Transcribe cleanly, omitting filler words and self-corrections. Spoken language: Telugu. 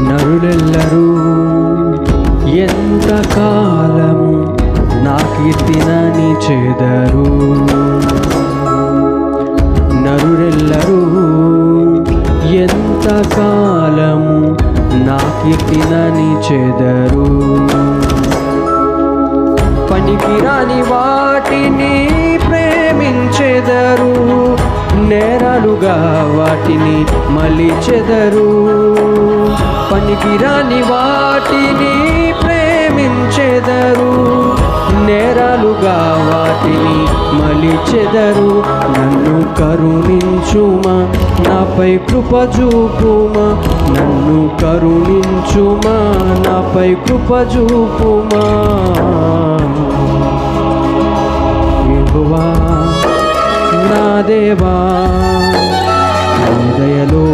నరులెల్లరూ ఎంతకాలం నా కీర్తినని చెదరు. నరులెల్లరూ ఎంతకాలం నా కీర్తినని చెదరు. పనికిరాని వాటిని ప్రేమించెదరు, నేరాలుగా వాటిని మలిచెదరు. పనికిరాని వాటిని ప్రేమించెదరు, నేరాలుగా వాటిని మలిచెదరు. నన్ను కరుణించుమా, నాపై కృప చూపుమా. నన్ను కరుణించుమా, నాపై కృప చూపుమా. యెహోవా నా దేవా, నీ దయలో